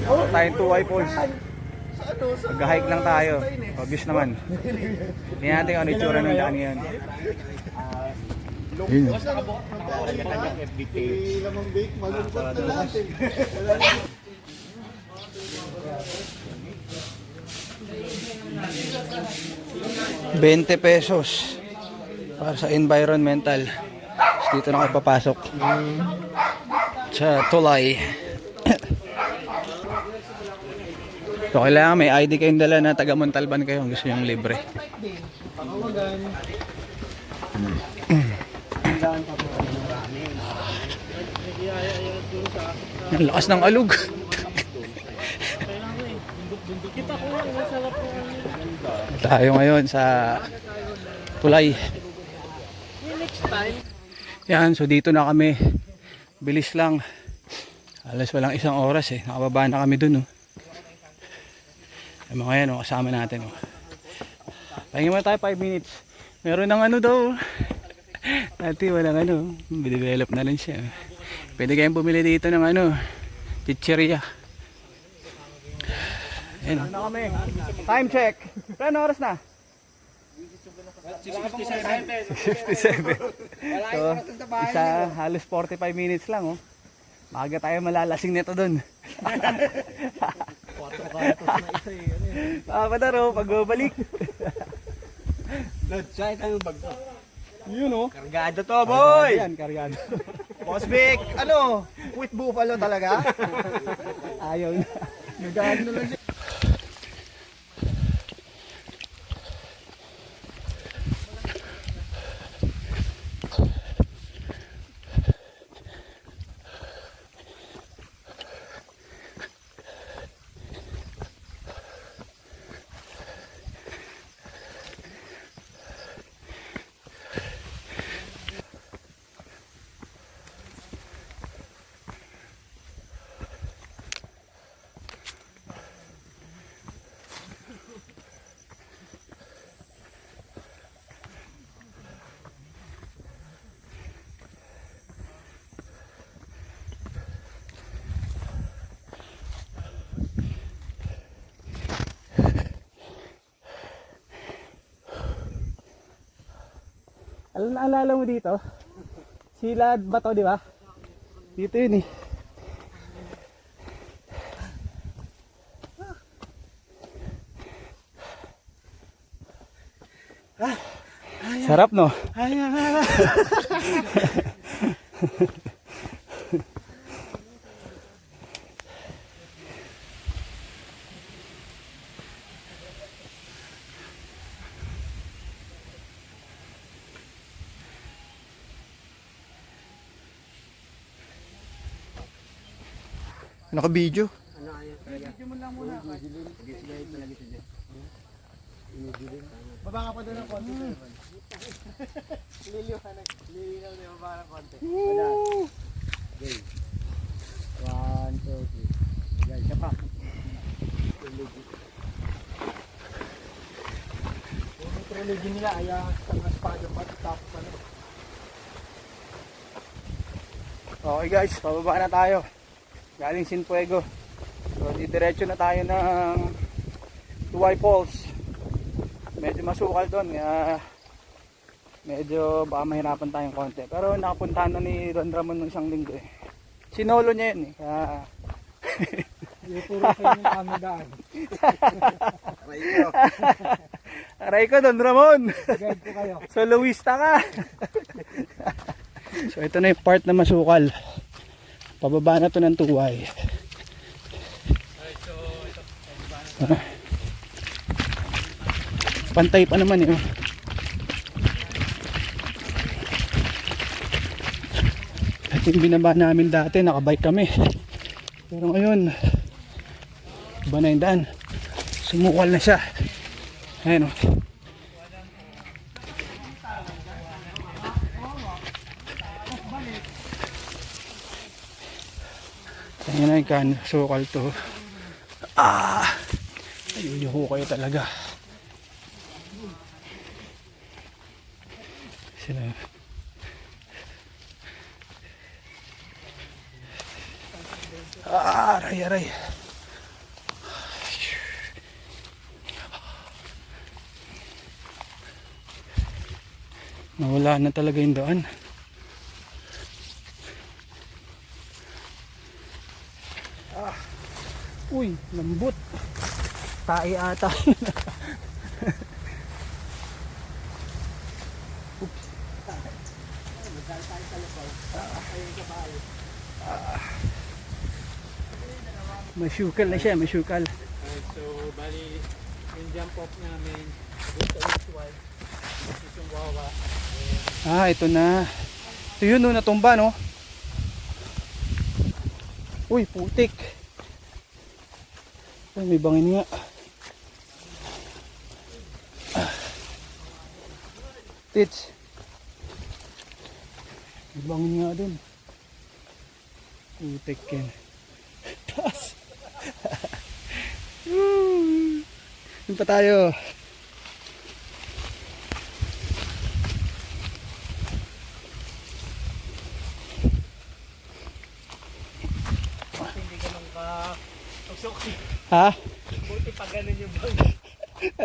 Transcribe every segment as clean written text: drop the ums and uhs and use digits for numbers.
Tayong 2Y Falls. Mag-hike lang tayo. Obvious naman. Tingnan natin kung ano itsura ng daan ngayon. Yun. ₱20 para sa environmental. Dito na kayo papasok sa tulay. So kailangan may ID kayong dala na taga Montalban kayo kung gusto nyo libre. Ang lakas ng alog. Tayo ngayon sa tulay. Yan, so dito na kami. Bilis lang. Alas walang isang oras eh. Nakababa na kami dun oh. Yung mga yan oh, kasama natin oh. Pahinga muna tayo 5 minutes. Meron ng ano daw. Dati walang ano. Develop na lang siya. Pwede kayong bumili dito ng ano. Chicheria. Ayan oh. Time check. Ano oras na? 57. So, halos 45 minutes lang oh. Maaga tayo malalasing nito dun. Padaro, pagbabalik. Lod, saan tayo bag to? Yun oh. Kargado to, boy! Yan, kargado. Boss Vic, ano? Quit buffalo talaga? Ayaw na. Nagano lang siya. Alam na, alala mo dito? Sila ba to, di ba? Dito yun eh. Sarap no? Naka-video. Video mo lang muna. Baba ka pa doon ng konti. Liliw na yung baba ng konti. Okay. 1, 2, 3. Yan, siya pa. Yung trilogy nila ay ang espada pa tapos ano. Okay guys, pababa na tayo. Galing Sinfuego. So didiretso na tayo ng Tuway Falls. Medyo masukal doon, kaya medyo baka mahirapan tayong konti. Pero nakapuntahan na ni Don Ramon ng isang linggo eh. Sinolo niya yun eh. Kaya Yung puro kayo yung kamadaan. aray ko Don Ramon. Guide ko kayo. Soloista ka. So ito na yung part na masukal. Pababa na to ng Tuway. Pantay pa naman eh. At yung binaba namin dati, nakabike kami. Pero ngayon, iba na yung daan. Sumukal na siya. Ayan o. Ayan na yung kan, sukal to. Ayuyuho kayo talaga. Sila. Aray. Nawala na talaga yung daan. Uy, lambot. Tae ata. Masyukal na siya, masyukal. So, bali, yung jump off namin, dito sa H1, dito yung Wawa. Ah, ito na. Ito yun, no, natumba, no? Uy, putik. Ay, may bangin nga. Tits. May bangin nga dun. Putik yan. Taas. Yun pa tayo. Hindi ka nang ka-usok. Ha? Buti pag ganun yung bang.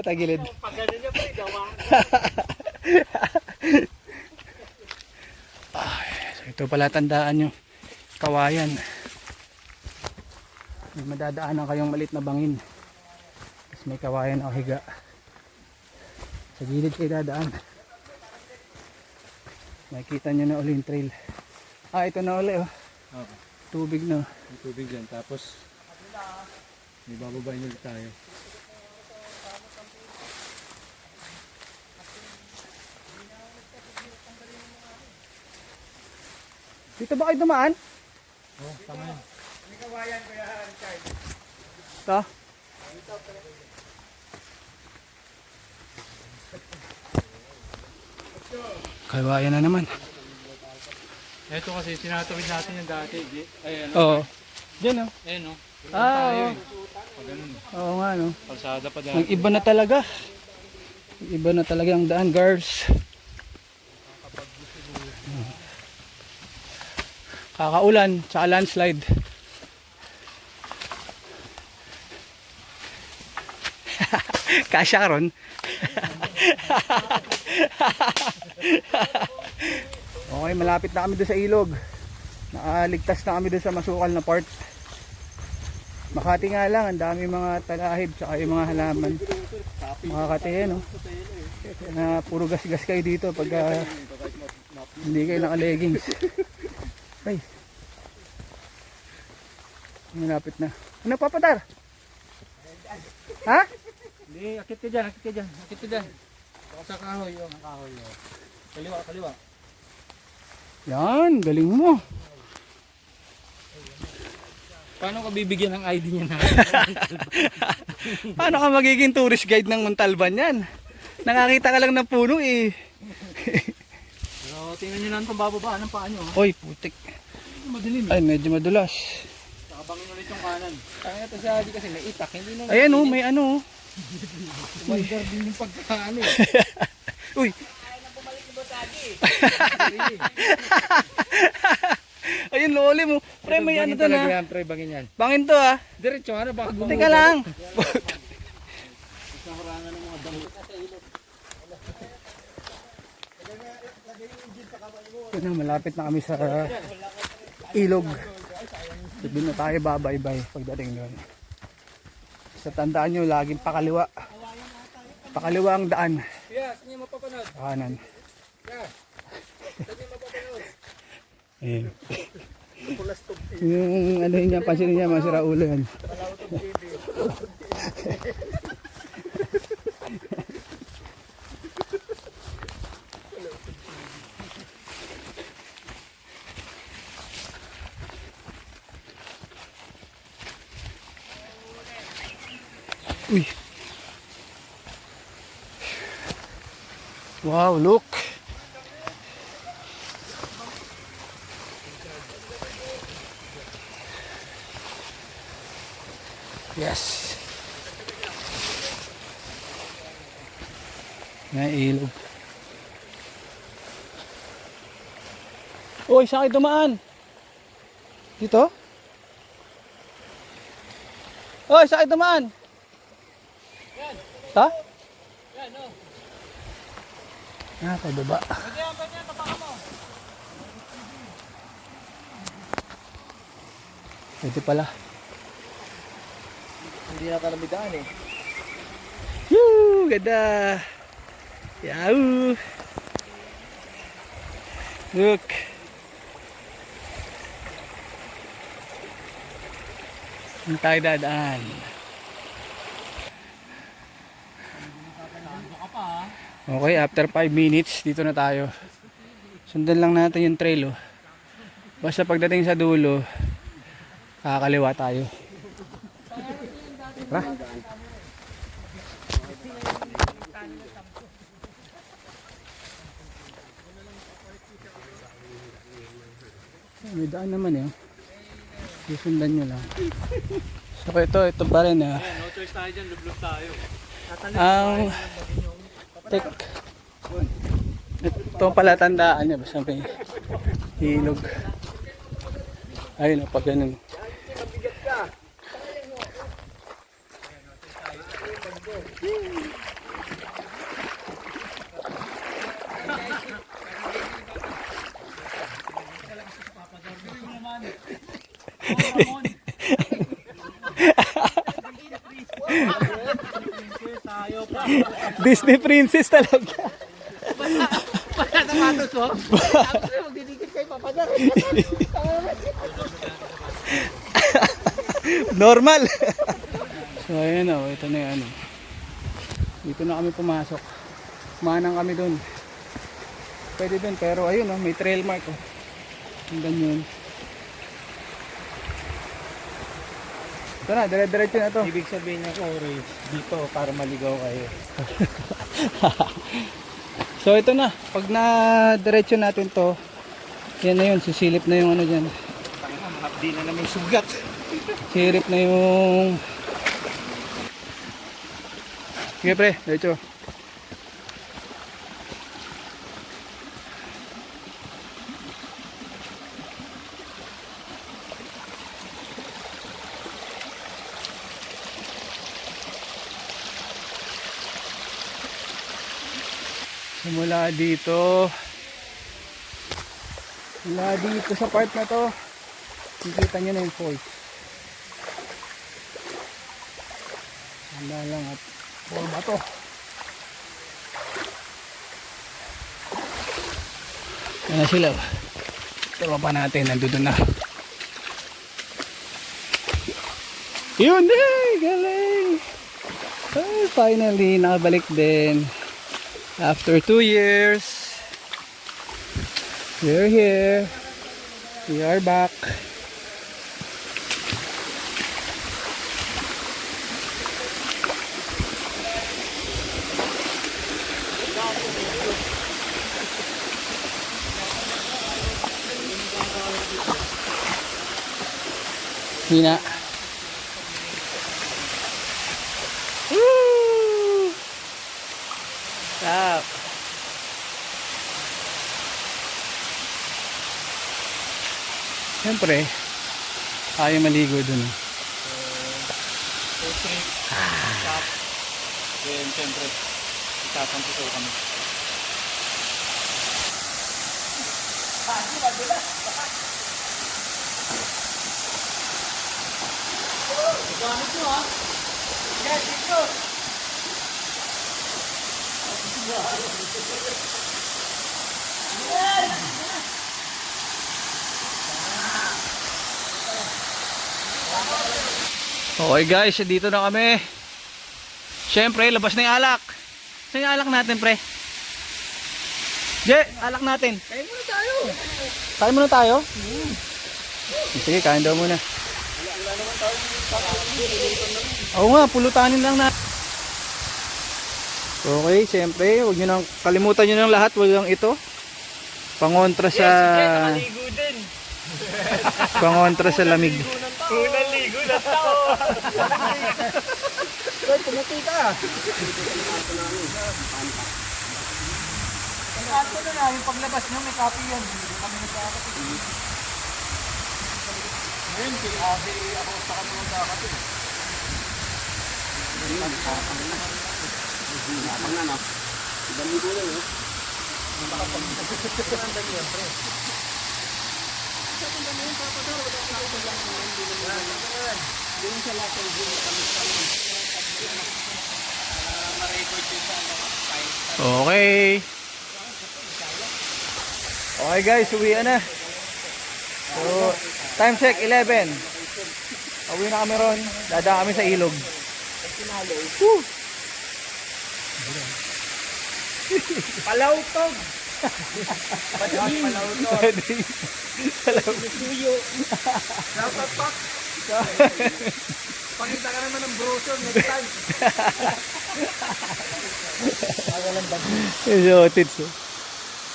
Tagilid. Pag ganun yung bang, gawa. So ito pala tandaan nyo. Kawayan. May madadaanan kayong malit na bangin. Tapos may kawayan o higa. Sa gilid kayo dadaan. Makikita nyo na uli yung trail. Ah, ito na uli oh. Okay. Tubig na. May tubig dyan, tapos may bababay ulit tayo. Dito ba kayo dumaan? Oh, tama yan. Ito. Kawayan na naman. Ito kasi tinatawid natin yung dati. Ayan, Oo. Diyan oh. ayan o. Ah, Pag ganun. oo nga no. Kalsada pa dati. Nag-iba na talaga. Nag-iba na talaga ang daan, girls. Kakaulan, tsaka landslide. Kasya ka ron. Okay, malapit na kami doon sa ilog. Nakaligtas na kami doon sa masukal na part. Makati nga lang, ang dami mga talahib tsaka yung mga halaman. Makakati no? Na puro gas-gas kayo dito pag hindi kayo naka-leggings. Ay. Malapit na. Ano papatar? Ha? Hindi, akit ka dyan, akit ka dyan, akit ka dyan. Sa kahoy, yung kahoy. Oh. Kaliwa, kaliwa. Yan, galing mo. Paano ka bibigyan ng ID niya na? Paano ka magiging tourist guide ng Montalban yan? Nakakita ka lang ng puno eh. Pero tingnan nyo lang itong bababaan ng paa nyo. Oy, putik. Madilim. Ay, medyo madulas. Nakabangin ulit yung kanan. Kaya ito siya kasi may itak. Hindi na. Ayan oh, may ano. Umandar din yung pagkakaano eh. Uy. Ayun, loli mo. Pre, may ano to na. Yan, pre, bangin yan. Bangin to ah. Diretso, ano baka gumuha. Teka lang. Isang harangan ng mga damo. Yun na, malapit na kami sa ilog. So, doon na tayo babaybay pagdating doon. Sa tandaan nyo, laging pakaliwa. Pakaliwa ang daan. Yeah, saan yung mapapanood? Kanan. Yeah. Saan yung mapapanood? Ayun. Yung ano yun niya, pansin niya, masira ulo yan. Uy. Wow, look. Yes. Na ilog. Oy, saan kayo dumaan? Dito? Oy, saan kayo dumaan? Ha? Pababa. Pwede pala. Hindi na kalamidaan eh. Woo! Ganda! Yahoo! Look! Saan tayo dadaan? Okay, after 5 minutes, dito na tayo. Sundan lang natin yung trail, oh. Basta pagdating sa dulo, kakaliwa tayo. Tara. May daan naman eh. Susundan nyo lang. So ito pa rin ah. No choice tayo dyan, lublog tayo. Ang ito pala tandaan niya. Basta may hilog. Ayun o, pag ganun. Disney princess talaga. Pagkatamatos mo? Tapos magdidikit kayo papadar. Normal. So ayan o, ito na yung ano. Dito na kami pumasok. Manang kami dun. Pwede dun, pero ayun o, may trail mark o. Hanggang yun. Ito na, dire-diretso na to. Ibig sabihin niya ko, orange, dito para maligaw kayo. So ito na, pag na-diretso natin to, yan na yun, sisilip na yung ano dyan. Mahapdi na naman sugat. Sirip na yung... Sige pre, diretso. Mula dito sa part na to, nakikita nyo na yung falls. Handa lang at puro bato. Yan na sila. Tawa pa natin, nandun na. Yun, galing! Ay, finally, nakabalik din. After 2 years, we're here. We are back. Hina. Woo! Stop. Siyempre, ayaw maligo dun. Stop. Then, siyempre, itatampisaw kami. Gamit nyo ha? Yes, dito! Okay guys, dito na kami. Siyempre, labas na yung alak. Saan yung alak natin, pre? Je, alak natin. Kain muna tayo! Kain muna tayo? Sige, kain daw muna. Oo nga, pulutanin lang natin. Okay, siyempre, huwag nyo nang kalimutan nyo ng lahat, huwag lang ito. Pangontra sa... Nakaligo din! Pangontra sa lamig. Unang ligo na tao! Hoy, pumuti ka! Ang ato na namin, paglabas nyo, may copy yan. Hindi kami nagkakapit. Ngayon, ako sa kami nagkakapit. Ang na, no? Ibang ligo lang, no? Okay. Okay guys, uwian na. So, time check 11. Uwi na kami ron. Dadaan kami sa ilog. Woo! Palautog! Palautog! Suyo! Napapak! Pakita ka naman ng brochure next time! Yung tits.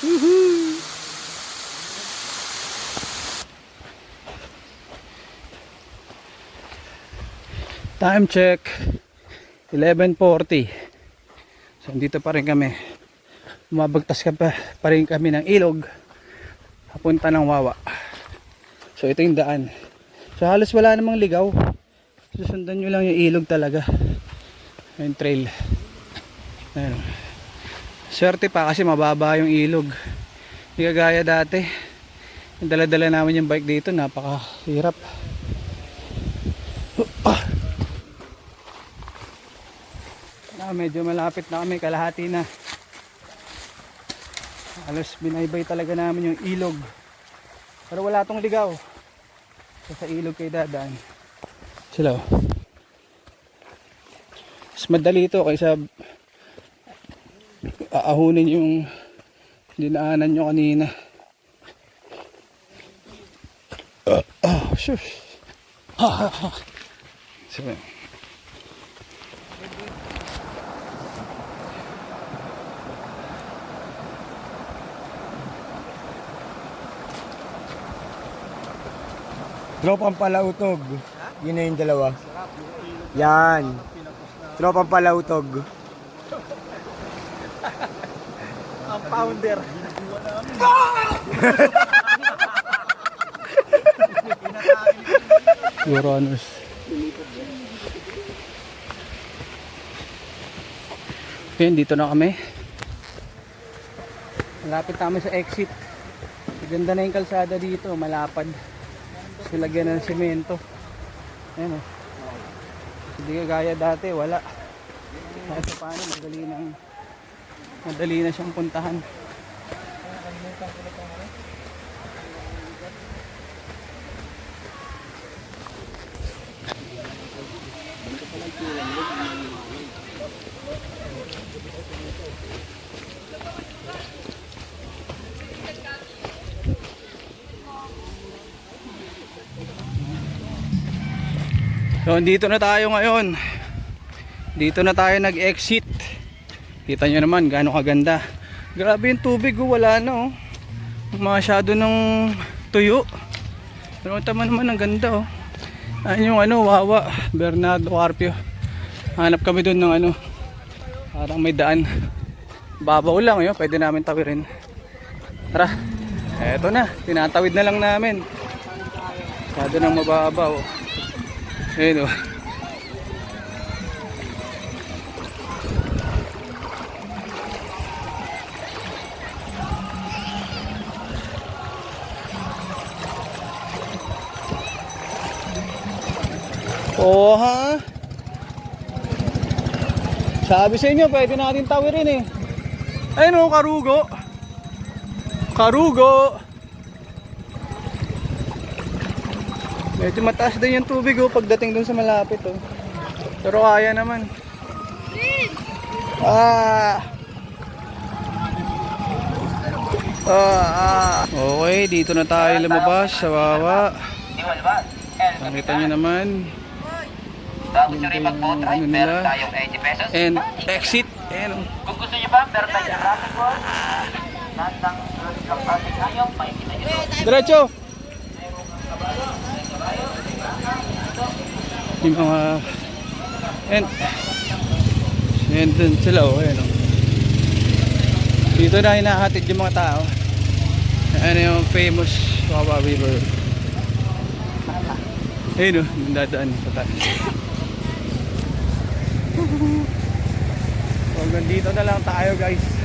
Woohoo! Time check 11:40. So dito pa rin kami. Umabagtas pa rin kami ng ilog papunta ng Wawa. So ito yung daan. So halos wala namang ligaw. Susundan nyo lang yung ilog talaga. Yung trail. Ayun. Swerte pa kasi mababa yung ilog. Hindi kagaya dati. Yung dala-dala namin yung bike dito, napakahirap. Medyo malapit na kami, kalahati na. Halos binaybay talaga namin yung ilog. Pero wala tong ligaw. So, sa ilog kayo dadaan. Sila oh. Mas madali ito kaysa aahunin yung dinaanan nyo kanina. Shush. So, Tropang palautog. Yun na yung dalawa. Yan. Tropang palautog. Ang pounder. Uranus. Ayan, dito na kami. Malapit kami sa exit. Ganda na yung kalsada dito, malapad. Silagyan ng semento. Ayan o. Hindi kagaya dati, wala. Kahit paano, madali na siyang puntahan. So, dito na tayo ngayon. Dito na tayo nag-exit. Kita nyo naman gaano kaganda. Grabe yung tubig, oh, wala na oh. Masyado ng tuyo. Pero tama naman ang ganda oh. Ayun yung ano, Wawa, Bernardo Carpio. Hanap kami doon ng ano, parang may daan. Babaw lang yun, pwede namin tawirin. Tara, eto na, tinatawid na lang namin. Masyado nang mababaw. Ayun o. Oo ha. Sabi sa inyo, pwede natin tawirin eh. Ayun o, karugo. Karugo. Medyo mataas din yung tubig oh, pagdating dun sa malapit oh. Pero kaya naman. Okay, dito na tayo lumabas sa Wawa. Nakita nyo naman. Yun po yung ano nila. And exit. Ayan oh. Kung gusto nyo ba, meron tayo traffic call. Nandang ngayon, makikita nyo. Diretso! Yung mga and dun sila oh, ayan oh. Dito na hinahatid yung mga tao. Ano yung famous Wawa River. Ayun oh, yung dadaan sa taas. So hanggang dito na lang tayo guys.